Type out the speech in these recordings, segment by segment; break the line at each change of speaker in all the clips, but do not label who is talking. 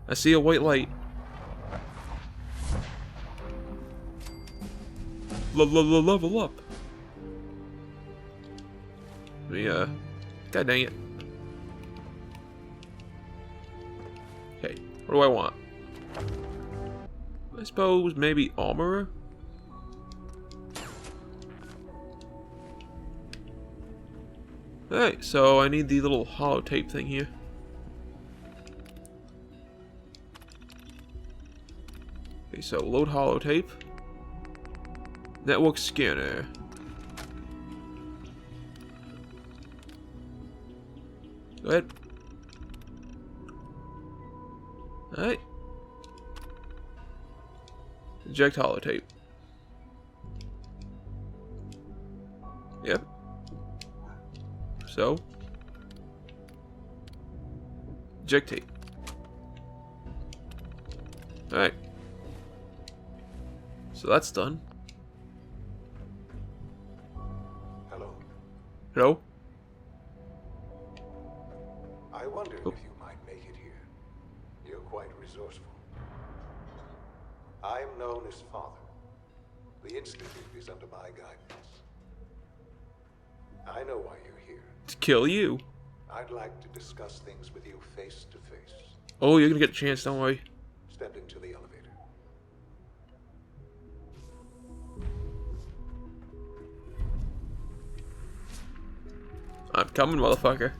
I see a white light. Level up. Yeah. God dang it. Okay, what do I want? I suppose maybe armorer? Alright, so I need the little holotape thing here. Okay, so load holotape. Network scanner. Go ahead. Alright. Eject holotape. Yep. So. Eject tape. Alright. So that's done.
Hello.
Hello?
I wondered if you might make it here. You're quite resourceful. I am known as Father. The Institute is under my guidance. I know why you're here.
To kill you.
I'd like to discuss things with you face to face.
Oh, you're gonna get a chance, don't worry.
Step into the elevator.
I'm coming, motherfucker.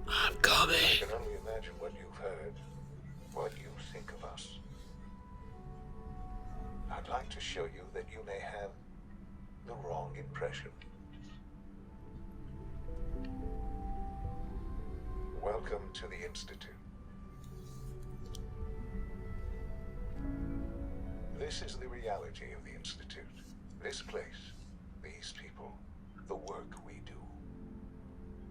I'm coming.
I can only imagine what you've heard, what you think of us. I'd like to show you that you may have the wrong impression. Welcome to the Institute. This is the reality of the Institute. This place, these people, the work we do.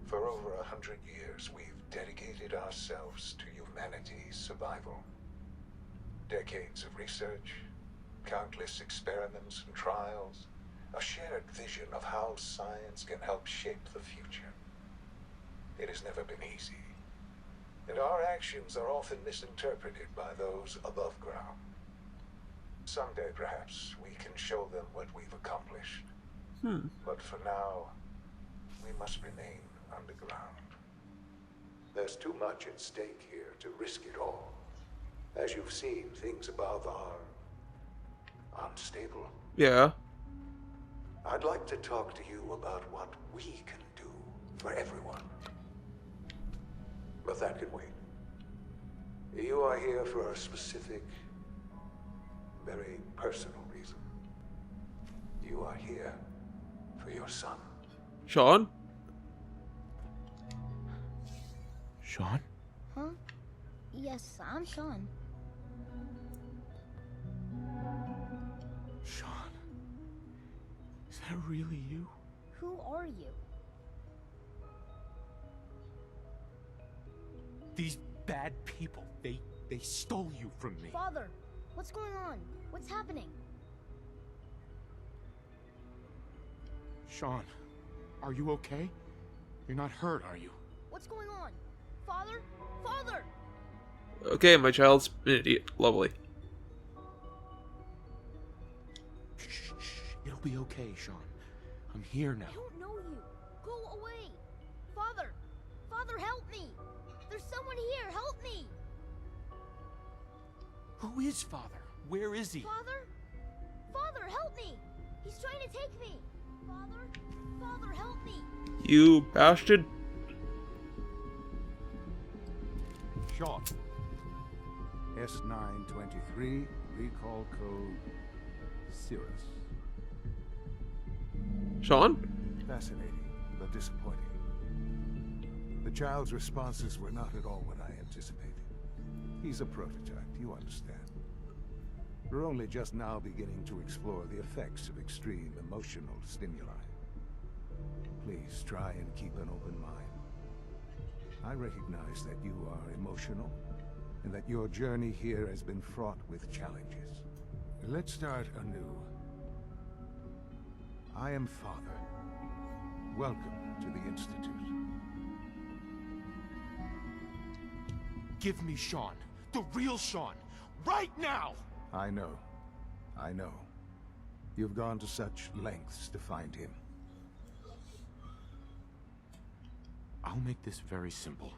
For over 100 years, we've dedicated ourselves to humanity's survival. Decades of research, countless experiments and trials, a shared vision of how science can help shape the future. It has never been easy, and our actions are often misinterpreted by those above ground. Someday, perhaps, we can show them what we've accomplished. But for now, we must remain underground. There's too much at stake here to risk it all. As you've seen, things above are unstable.
Yeah.
I'd like to talk to you about what we can do for everyone. But that can wait. You are here for a specific, very personal reason. You are here for your son.
Sean?
Sean?
Huh? Yes, I'm Sean.
Sean? Is that really you?
Who are you?
These bad people, they stole you from me.
Father, what's going on? What's happening?
Sean, are you okay? You're not hurt, are you?
What's going on? Father? Father!
Okay, my child's an idiot. Lovely.
Shh. It'll be okay, Sean. I'm here now.
I don't know you. Go away. Father! Father, help me! There's someone here. Help me!
Who is Father? Where is he?
Father? Father, help me! He's trying to take me! Father? Father, help me!
You bastard.
Sean. S923, recall code Cirrus.
Sean?
Fascinating, but disappointing. The child's responses were not at all what I anticipated. He's a prototype, you understand. We're only just now beginning to explore the effects of extreme emotional stimuli. Please try and keep an open mind. I recognize that you are emotional, and that your journey here has been fraught with challenges. Let's start anew. I am Father. Welcome to the Institute.
Give me Sean. The real Sean. Right now!
I know. I know. You've gone to such lengths to find him.
I'll make this very simple.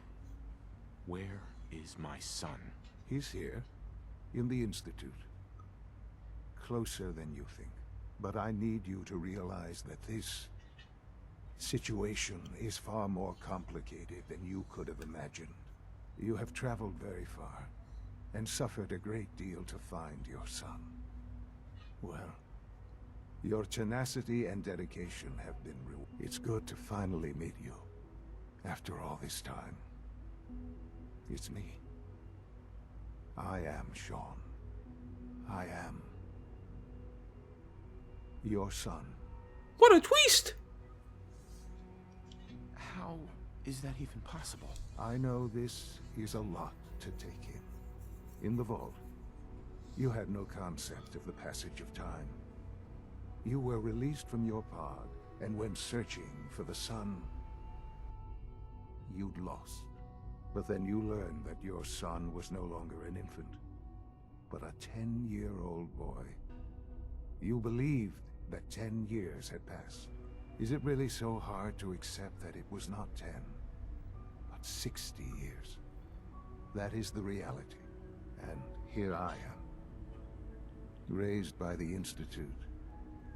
Where is my son?
He's here, in the Institute. Closer than you think. But I need you to realize that this situation is far more complicated than you could have imagined. You have traveled very far, and suffered a great deal to find your son. Well, your tenacity and dedication have been rewarded. It's good to finally meet you, after all this time. It's me. I am Sean. I am your son.
What a twist!
How is that even possible?
I know this is a lot to take in. In the vault, you had no concept of the passage of time. You were released from your pod and went searching for the son you'd lost. But then you learned that your son was no longer an infant, but a 10-year-old boy. You believed that 10 years had passed. Is it really so hard to accept that it was not 10, but 60 years? That is the reality. And here I am, raised by the Institute,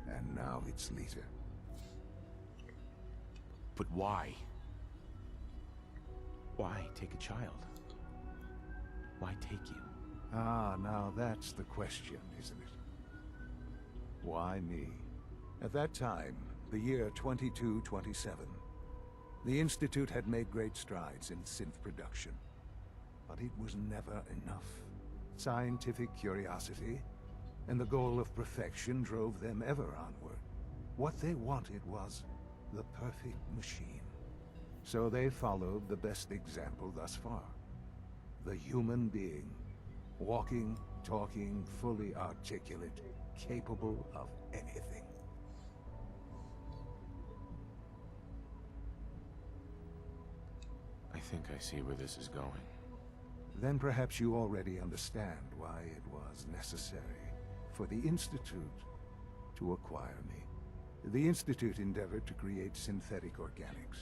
and now its leader.
But why? Why take a child? Why take you?
Ah, now that's the question, isn't it? Why me? At that time, the year 2227, the Institute had made great strides in synth production. But it was never enough. Scientific curiosity and the goal of perfection drove them ever onward. What they wanted was the perfect machine. So they followed the best example thus far. The human being. Walking, talking, fully articulate, capable of anything.
I think I see where this is going.
Then perhaps you already understand why it was necessary for the Institute to acquire me. The Institute endeavored to create synthetic organics.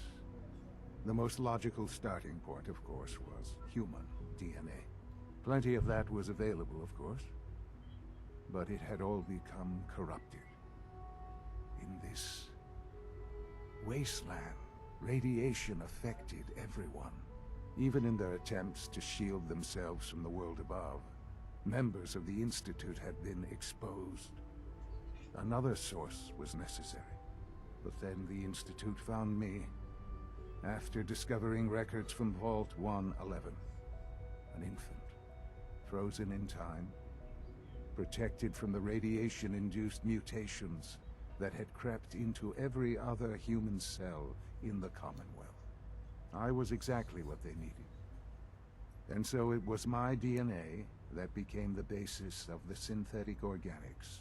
The most logical starting point, of course, was human DNA. Plenty of that was available, of course, but it had all become corrupted. In this wasteland, radiation affected everyone. Even in their attempts to shield themselves from the world above, members of the Institute had been exposed. Another source was necessary. But then the Institute found me, after discovering records from Vault 111. An infant, frozen in time, protected from the radiation-induced mutations that had crept into every other human cell in the Commonwealth. I was exactly what they needed. And so it was my DNA that became the basis of the synthetic organics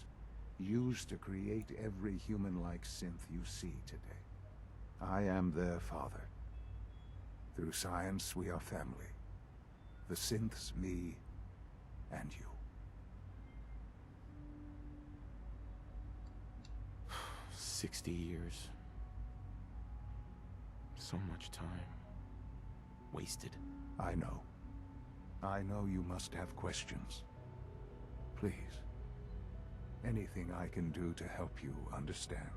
used to create every human-like synth you see today. I am their father. Through science, we are family. The synths, me, and you.
60 years. So much time. Wasted.
I know. I know you must have questions. Please. Anything I can do to help you understand.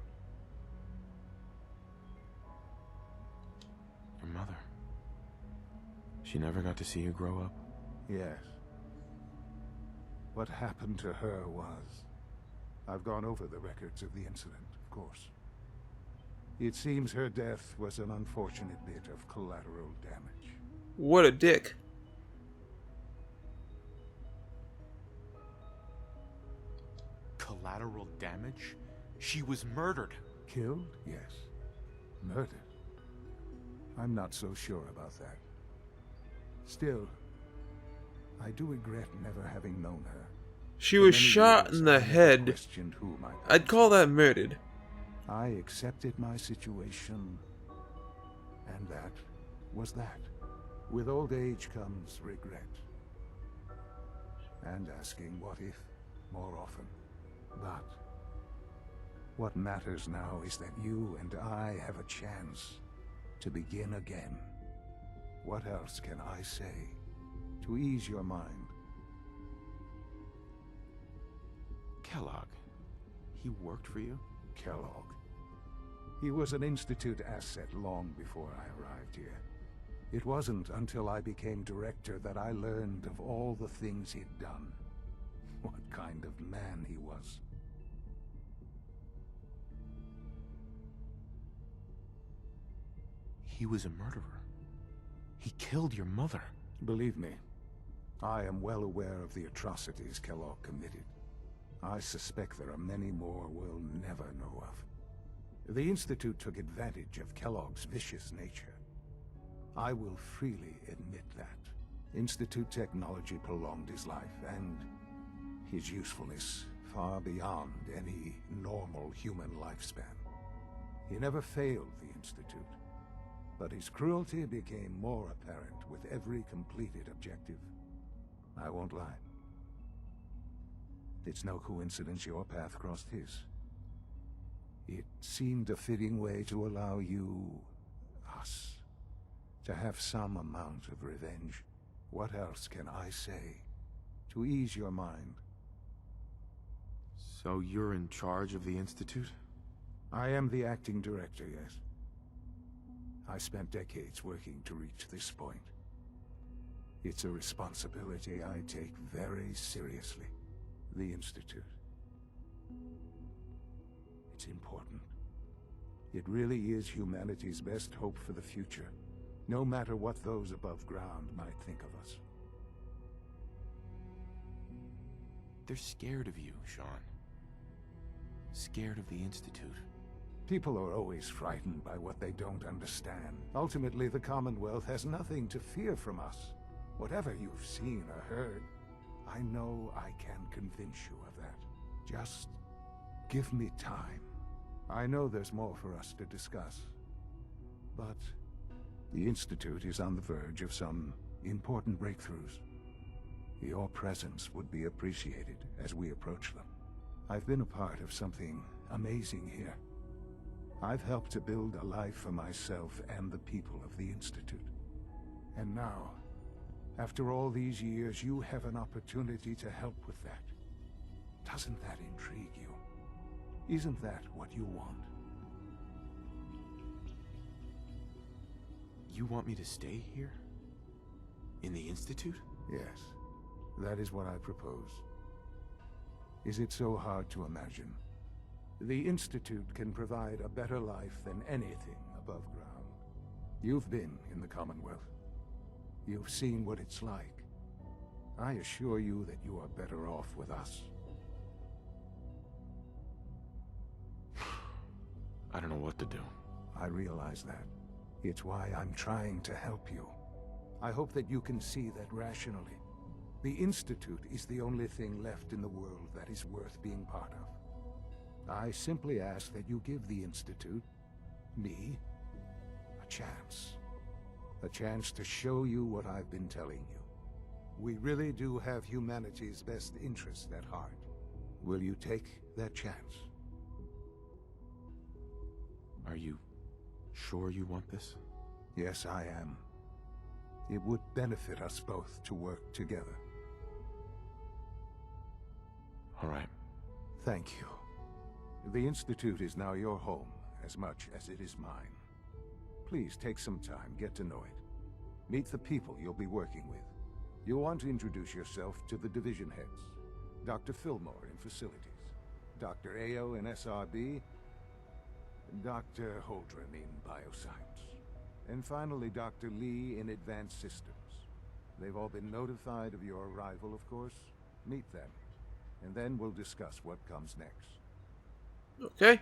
Your mother. She never got to see you grow up?
Yes. What happened to her was... I've gone over the records of the incident, of course. It seems her death was an unfortunate bit of collateral damage.
What a dick.
Collateral damage? She was murdered.
Killed? Yes. Murdered? I'm not so sure about that. Still, I do regret never having known her.
She
For
was
many
shot
years,
in the
I never
head.
questioned who my
I'd call that murdered.
I accepted my situation, and that was that. With old age comes regret. And asking what if more often. But what matters now is that you and I have a chance to begin again. What else can I say to ease your mind?
Kellogg. He worked for you?
Kellogg. He was an Institute asset long before I arrived here. It wasn't until I became director that I learned of all the things he'd done. What kind of man he was.
He was a murderer. He killed your mother.
Believe me, I am well aware of the atrocities Kellogg committed. I suspect there are many more we'll never know of. The Institute took advantage of Kellogg's vicious nature. I will freely admit that. Institute technology prolonged his life, and his usefulness far beyond any normal human lifespan. He never failed the Institute, but his cruelty became more apparent with every completed objective. I won't lie. It's no coincidence your path crossed his. It seemed a fitting way to allow you, us, to have some amount of revenge. What else can I say to ease your mind?
So you're in charge of the Institute?
I am the acting director, yes. I spent decades working to reach this point. It's a responsibility I take very seriously. The Institute. It's important. It really is humanity's best hope for the future, no matter what those above ground might think of us.
They're scared of you, Sean. Scared of the Institute.
People are always frightened by what they don't understand. Ultimately, the Commonwealth has nothing to fear from us. Whatever you've seen or heard, I know I can convince you of that. Just give me time. I know there's more for us to discuss. But the Institute is on the verge of some important breakthroughs. Your presence would be appreciated as we approach them. I've been a part of something amazing here. I've helped to build a life for myself and the people of the Institute. And now, after all these years, you have an opportunity to help with that. Doesn't that intrigue you? Isn't that what you want?
You want me to stay here? In the Institute?
Yes, that is what I propose. Is it so hard to imagine? The Institute can provide a better life than anything above ground. You've been in the Commonwealth. You've seen what it's like. I assure you that you are better off with us.
I don't know what to do.
I realize that. It's why I'm trying to help you. I hope that you can see that rationally. The Institute is the only thing left in the world that is worth being part of. I simply ask that you give the Institute, me, a chance. A chance to show you what I've been telling you. We really do have humanity's best interest at heart. Will you take that chance?
Are you sure you want this?
Yes, I am. It would benefit us both to work together.
All right.
Thank you. The Institute is now your home, as much as it is mine. Please take some time, get to know it. Meet the people you'll be working with. You'll want to introduce yourself to the division heads. Dr. Fillmore in Facilities, Dr. Ayo in SRB, Dr. Holdren in Bioscience, and finally Dr. Lee in Advanced Systems. They've all been notified of your arrival, of course. Meet them, and then we'll discuss what comes next.
Okay.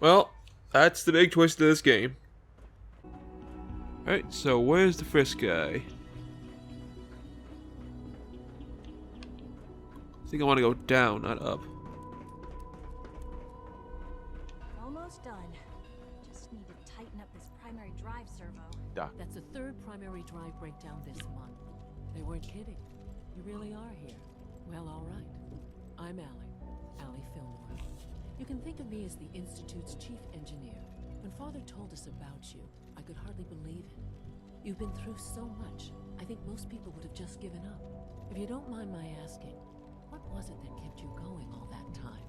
Well, that's the big twist of this game. Alright, so where's the first guy? I think I want to go down, not up.
Almost done. Just need to tighten up this primary drive servo.
Doc.
That's the third primary drive breakdown this month. They weren't kidding. You really are here. Well, all right. I'm Allie Fillmore. You can think of me as the Institute's chief engineer. When Father told us about you, I could hardly believe it. You've been through so much, I think most people would have just given up. If you don't mind my asking, what was it that kept you going all that time?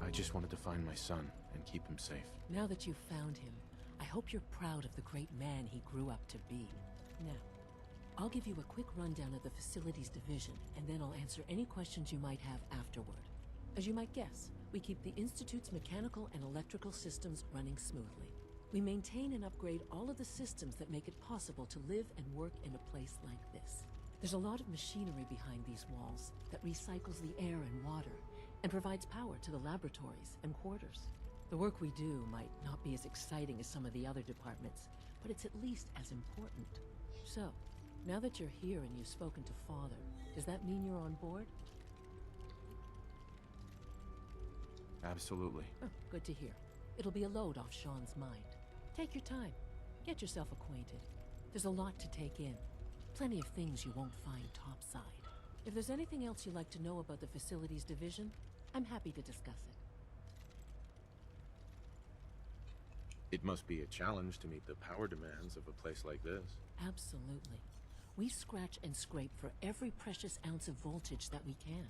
I just wanted to find my son and keep him safe.
Now that you've found him, I hope you're proud of the great man he grew up to be. Now, I'll give you a quick rundown of the Facilities Division, and then I'll answer any questions you might have afterward. As you might guess, we keep the Institute's mechanical and electrical systems running smoothly. We maintain and upgrade all of the systems that make it possible to live and work in a place like this. There's a lot of machinery behind these walls that recycles the air and water and provides power to the laboratories and quarters. The work we do might not be as exciting as some of the other departments, but it's at least as important. So, now that you're here and you've spoken to Father, does that mean you're on board?
Absolutely.
Oh, good to hear. It'll be a load off Sean's mind. Take your time. Get yourself acquainted. There's a lot to take in. Plenty of things you won't find topside. If there's anything else you'd like to know about the Facilities Division, I'm happy to discuss it.
It must be a challenge to meet the power demands of a place like this.
Absolutely. We scratch and scrape for every precious ounce of voltage that we can.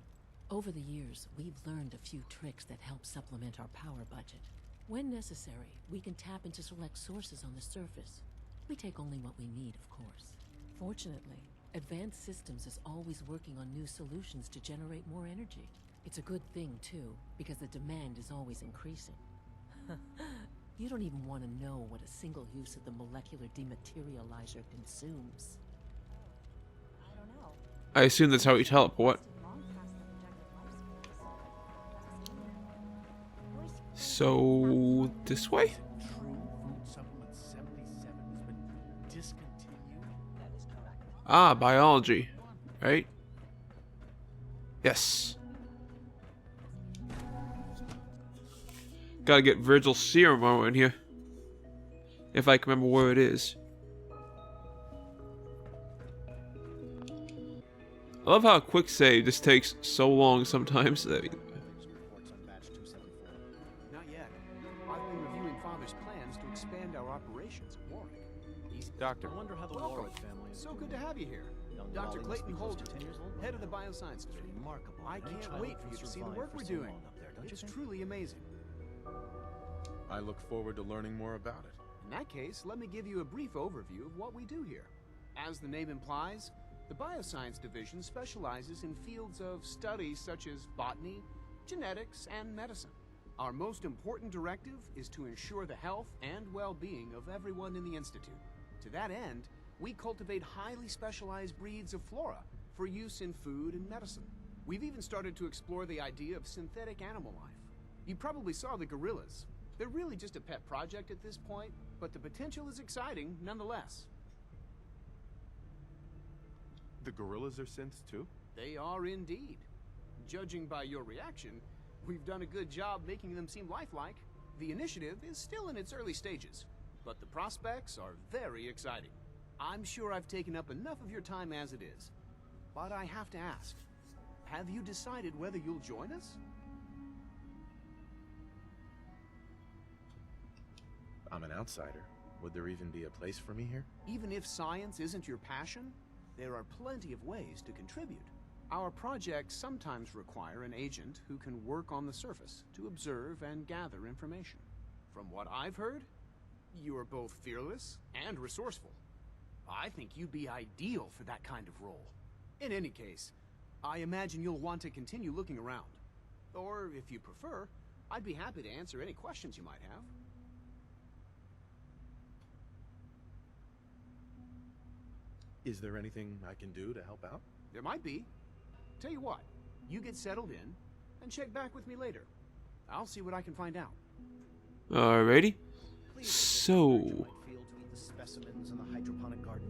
Over the years, we've learned a few tricks that help supplement our power budget. When necessary, we can tap into select sources on the surface. We take only what we need, of course. Fortunately, Advanced Systems is always working on new solutions to generate more energy. It's a good thing, too, because the demand is always increasing. You don't even want to know what a single use of the molecular dematerializer consumes.
I don't know.
I assume that's how you teleport.
Long past the projected lifespan.
So, this way?
True Food Supplement 77 has been discontinued.
That is correct.
Ah, biology. Right? Yes. Gotta get Virgils' Serum armor in here. If I can remember where it is. I love how a quick save just takes so long sometimes.
Reports on batch 274. Not yet. I've been reviewing Father's plans to expand our operations at Warwick. Easy.
Doctor.
I wonder how the
Welcome.
Warwick family is.
So good to have you here.
Young
Dr.
Molly
Clayton
must be close to
Holden,
10 years old.
head of the Bioscience
It's
Division.
remarkable.
I
Any
can't
child
wait
can
for you to see the
survive
work
for
we're
so
doing.
long up there, don't you
It's
think?
truly amazing.
I look forward to learning more about it.
In that case, let me give you a brief overview of what we do here. As the name implies, the Bioscience Division specializes in fields of study such as botany, genetics, and medicine. Our most important directive is to ensure the health and well-being of everyone in the Institute. To that end, we cultivate highly specialized breeds of flora for use in food and medicine. We've even started to explore the idea of synthetic animal life. You probably saw the gorillas. They're really just a pet project at this point, but the potential is exciting nonetheless.
The gorillas are synths too?
They are indeed. Judging by your reaction, we've done a good job making them seem lifelike. The initiative is still in its early stages, but the prospects are very exciting. I'm sure I've taken up enough of your time as it is, but I have to ask, have you decided whether you'll join us?
I'm an outsider. Would there even be a place for me here?
Even if science isn't your passion, there are plenty of ways to contribute. Our projects sometimes require an agent who can work on the surface to observe and gather information. From what I've heard, you are both fearless and resourceful. I think you'd be ideal for that kind of role. In any case, I imagine you'll want to continue looking around. Or, if you prefer, I'd be happy to answer any questions you might have.
Is there anything I can do to help out?
There might be. Tell you what, you get settled in, and check back with me later. I'll see what I can find out.
Alrighty.
Please
So,
field to eat the specimens in the hydroponic garden.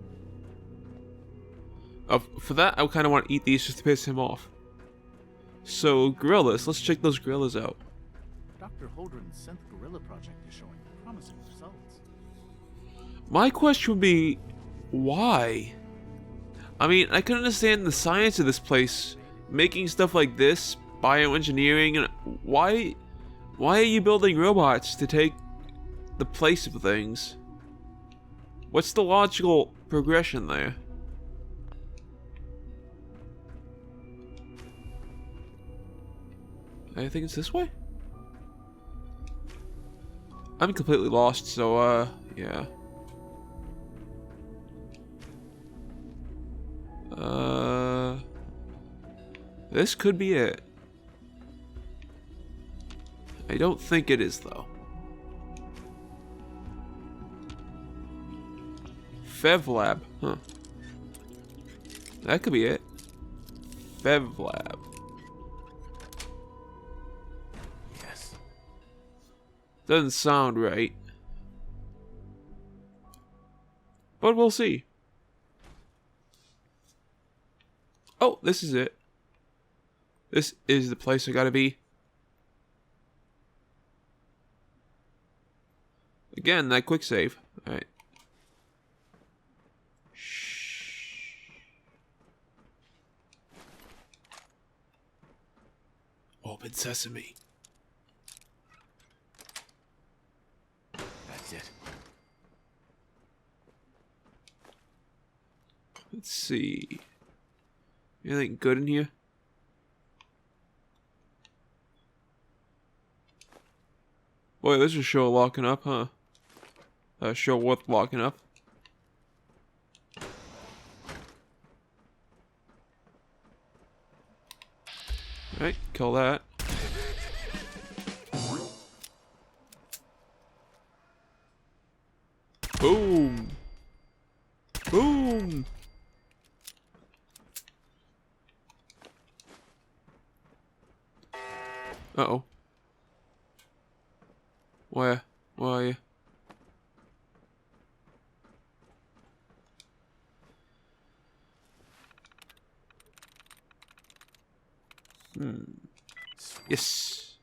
for that, I kind of want to eat these just to piss him off. So, gorillas. Let's check those gorillas out.
Dr. Holdren's synth gorilla project is showing promising results.
My question would be, why? I mean, I can understand the science of this place, making stuff like this, bioengineering, and why are you building robots to take the place of things? What's the logical progression there? I think it's this way? I'm completely lost, so, yeah. This could be it. I don't think it is, though. Fev Lab, huh. That could be it. Fev Lab.
Yes.
Doesn't sound right. But we'll see. Oh, this is it. This is the place I gotta be. Again, that quick save. Alright. Shh. Open sesame.
That's it.
Let's see. Anything good in here? Boy, this is sure locking up, huh? Sure worth locking up. Alright, kill that. Boom! Boom! Uh-oh. Where? Where are you? Yes.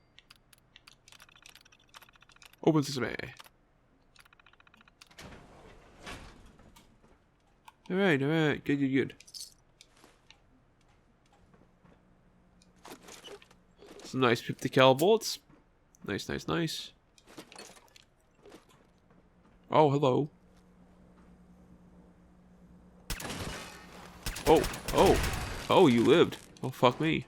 Open sesame. Alright, alright. Good, good, good. Some nice 50 cal bullets. Nice, nice, nice. Oh, hello. Oh, oh. Oh, you lived. Oh, fuck me.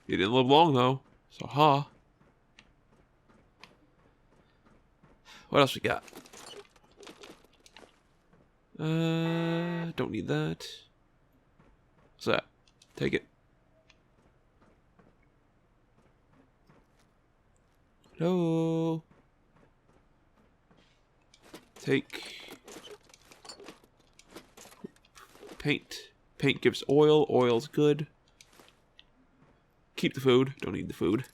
You didn't live long, though. So, huh. What else we got? Don't need that. What's that? Take it. Hello. Take. Paint. Paint gives oil. Oil's good. Keep the food. Don't need the food.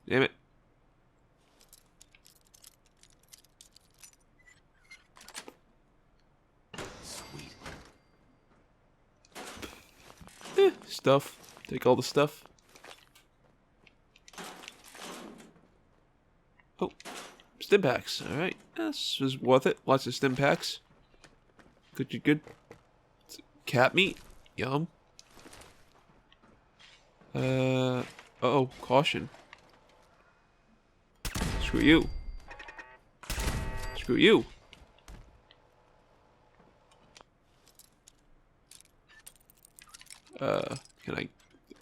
Damn it.
Sweet.
Stuff. Take all the stuff. Oh. Stim packs. Alright. This is worth it. Lots of stim packs. Good, good, good. Cat meat. Yum. Uh-oh. Caution. Screw you. Screw you. Can I...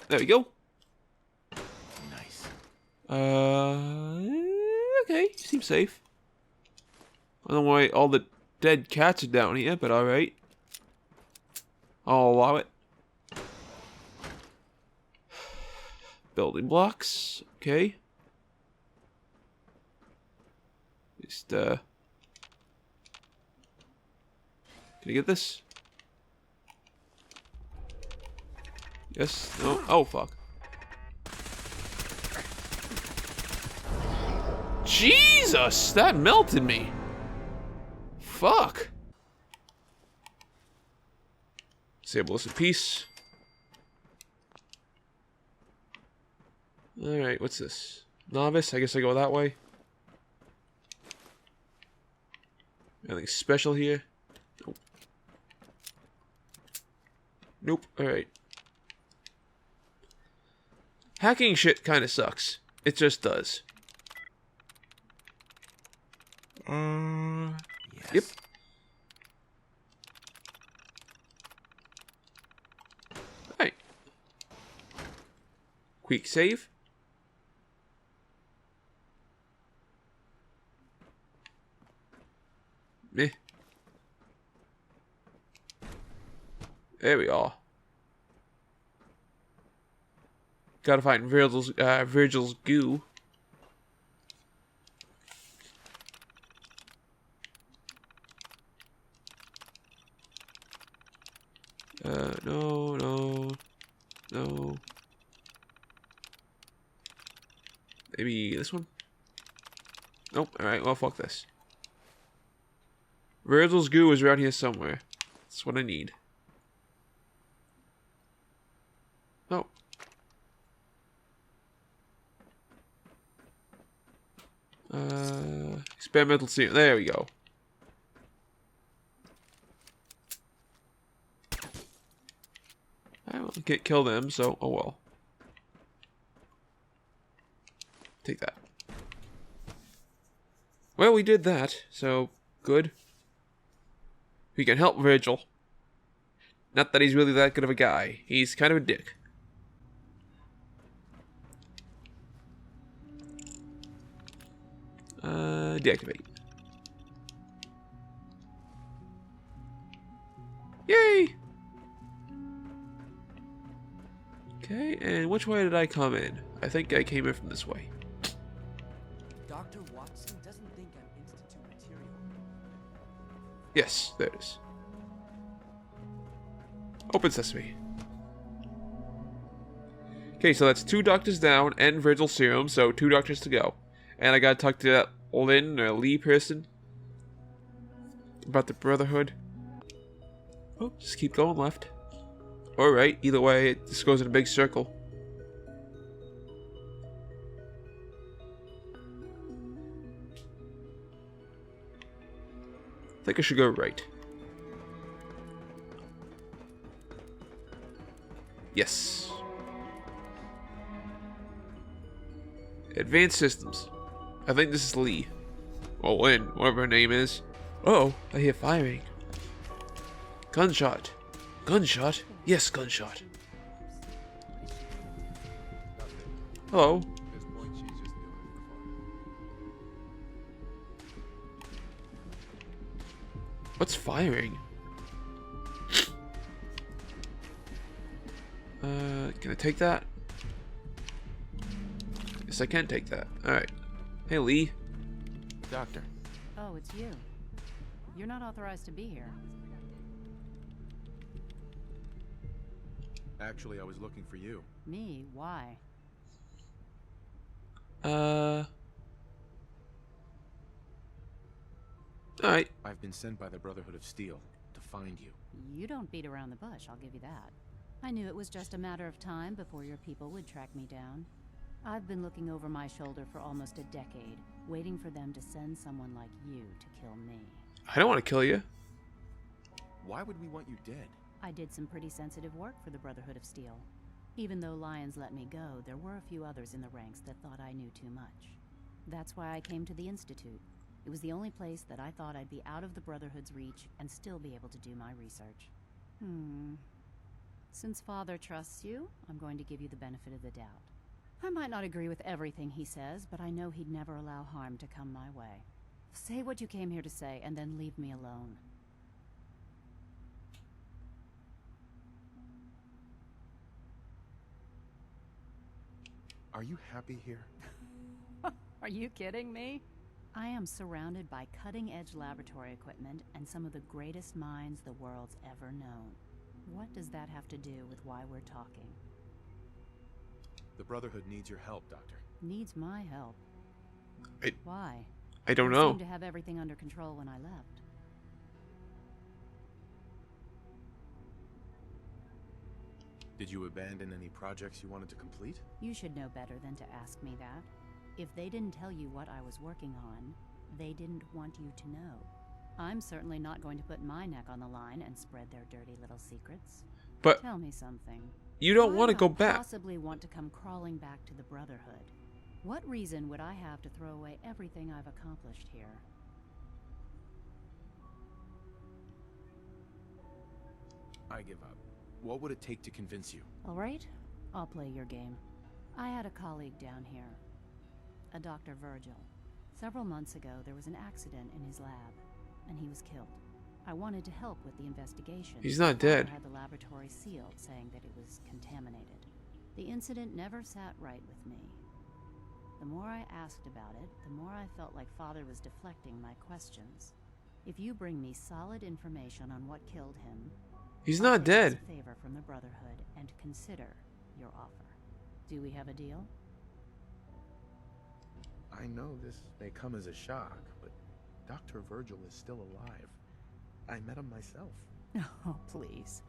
There we go.
Nice.
Okay. Seems safe. I don't know why all the dead cats are down here, but alright. I'll allow it. Building blocks. Okay. Just, can I get this? Yes. No. Oh, fuck. Jesus! That melted me. Fuck. Disable this in peace. Alright, what's this? Novice? I guess I go that way. Anything special here? Nope. Nope. Alright. Hacking shit kind of sucks. It just does.
Yes.
Yep. Alright. Quick save. Meh. There we are. Gotta find Virgil's goo. No. Maybe this one? Nope. Alright, well, fuck this. Virgil's goo is around here somewhere. That's what I need. Oh. Experimental serum. There we go. I can't kill them, so oh well. Take that. Well, we did that, so good. We can help Virgil. Not that he's really that good of a guy. He's kind of a dick. Deactivate. Yay! Okay, and which way did I come in? I think I came in from this way.
Dr. Watson doesn't think I'm Institute material.
Yes, there it is. Open sesame. Okay, so that's 2 doctors down and Virgil serum, so 2 doctors to go. And I gotta talk to that Lynn or Lee person about the Brotherhood. Oh, just keep going left. Or right, either way, it just goes in a big circle. I think I should go right. Yes. Advanced systems. I think this is Lee. Or Lynn, whatever her name is. Uh-oh, I hear firing. Gunshot. Gunshot? Yes, gunshot. Hello. What's firing? Can I take that? Yes, I can take that. Alright. Hey, Lee.
Doctor.
Oh, it's you. You're not authorized to be here.
Actually, I was looking for you.
Me? Why?
Alright.
I've been sent by the Brotherhood of Steel to find you.
You don't beat around the bush, I'll give you that. I knew it was just a matter of time before your people would track me down. I've been looking over my shoulder for almost a decade, waiting for them to send someone like you to kill me.
I don't want to kill you.
Why would we want you dead?
I did some pretty sensitive work for the Brotherhood of Steel. Even though Lyons let me go, there were a few others in the ranks that thought I knew too much. That's why I came to the Institute. It was the only place that I thought I'd be out of the Brotherhood's reach and still be able to do my research. Since Father trusts you, I'm going to give you the benefit of the doubt. I might not agree with everything he says, but I know he'd never allow harm to come my way. Say what you came here to say, and then leave me alone.
Are you happy here?
Are you kidding me? I am surrounded by cutting-edge laboratory equipment and some of the greatest minds the world's ever known. What does that have to do with why we're talking?
The Brotherhood needs your help, Doctor.
Needs my help? Why?
I don't
You
know.
seemed to have everything under control when I left.
Did you abandon any projects you wanted to complete?
You should know better than to ask me that. If they didn't tell you what I was working on, they didn't want you to know. I'm certainly not going to put my neck on the line and spread their dirty little secrets.
But
tell me something.
you don't
Why
want to
would
go
I
back.
possibly want to come crawling back to the Brotherhood? What reason would I have to throw away everything I've accomplished here?
I give up. What would it take to convince you?
All right, I'll play your game. I had a colleague down here, a Dr. Virgil. Several months ago, there was an accident in his lab, and he was killed. I wanted to help with the investigation.
He's not
Father
dead.
had the laboratory sealed, saying that it was contaminated. The incident never sat right with me. The more I asked about it, the more I felt like Father was deflecting my questions. If you bring me solid information on what killed him,
He's
I'll
not
take it as
dead.
a favor from the Brotherhood and consider your offer. Do we have a deal?
I know this may come as a shock, but Dr. Virgil is still alive. I met him myself.
Oh, please.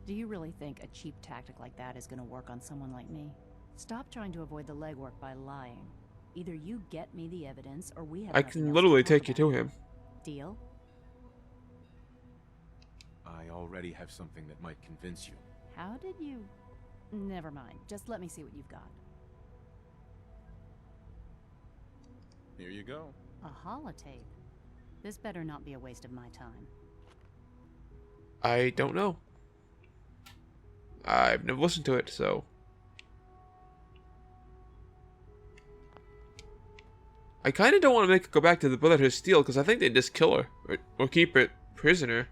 Do you really think a cheap tactic like that is going to work on someone like me? Stop trying to avoid the legwork by lying. Either you get me the evidence, or we have
I
nothing
can
else
literally
to talk
take you to
about.
him.
Deal?
I already have something that might convince you.
How did you... Never mind. Just let me see what you've got.
Here you go.
A holotape. This better not be a waste of my time.
I don't know. I've never listened to it, so. I kind of don't want to make her go back to the Brotherhood of Steel because I think they just kill her or keep her prisoner.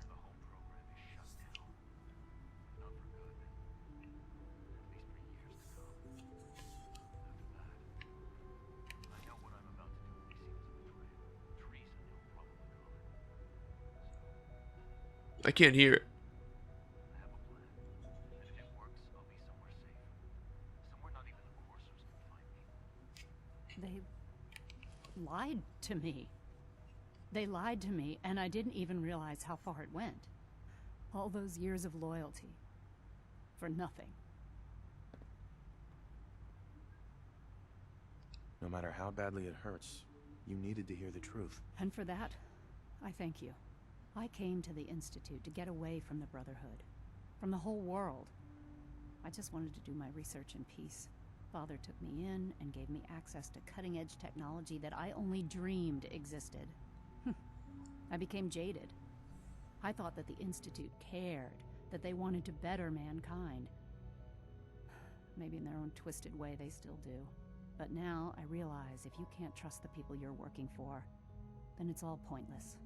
I can't hear it.
They lied to me. They lied to me, and I didn't even realize how far it went. All those years of loyalty. For nothing.
No matter how badly it hurts, you needed to hear the truth.
And for that, I thank you. I came to the Institute to get away from the Brotherhood. From the whole world. I just wanted to do my research in peace. Father took me in and gave me access to cutting-edge technology that I only dreamed existed. I became jaded. I thought that the Institute cared, that they wanted to better mankind. Maybe in their own twisted way they still do. But now I realize if you can't trust the people you're working for, then it's all pointless.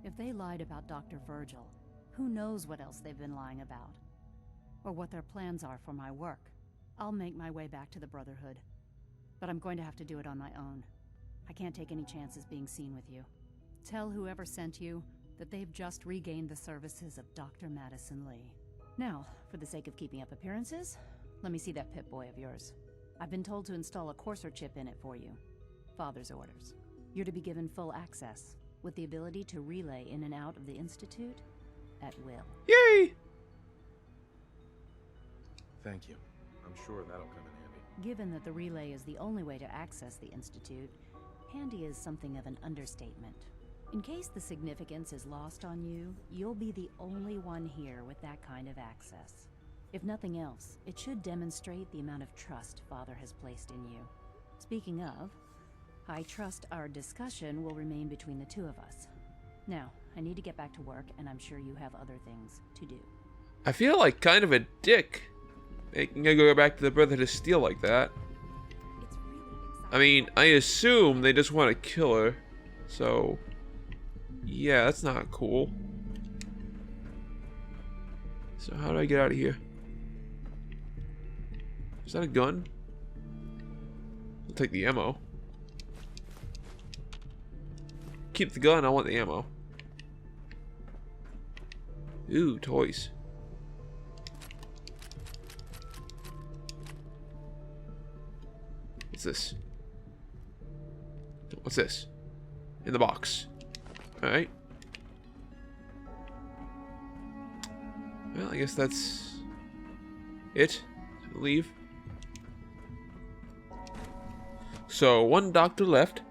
If they lied about Dr. Virgil, who knows what else they've been lying about? Or what their plans are for my work. I'll make my way back to the Brotherhood. But I'm going to have to do it on my own. I can't take any chances being seen with you. Tell whoever sent you that they've just regained the services of Dr. Madison Lee. Now, for the sake of keeping up appearances, let me see that Pip-Boy of yours. I've been told to install a courser chip in it for you. Father's orders. You're to be given full access, with the ability to relay in and out of the Institute at will.
Yay!
Thank you. I'm sure that'll come in handy.
Given that the relay is the only way to access the Institute, handy is something of an understatement. In case the significance is lost on you, you'll be the only one here with that kind of access. If nothing else, it should demonstrate the amount of trust Father has placed in you. Speaking of, I trust our discussion will remain between the two of us. Now, I need to get back to work, and I'm sure you have other things to do.
I feel like kind of a dick making her go back to the Brotherhood of Steel like that.
It's really exciting.
I mean, I assume they just want to kill her. So, yeah, that's not cool. So how do I get out of here? Is that a gun? I'll take the ammo. Keep the gun, I want the ammo. Ooh, toys. What's this? What's this? In the box. Alright. Well, I guess that's it. leave. So, one doctor left.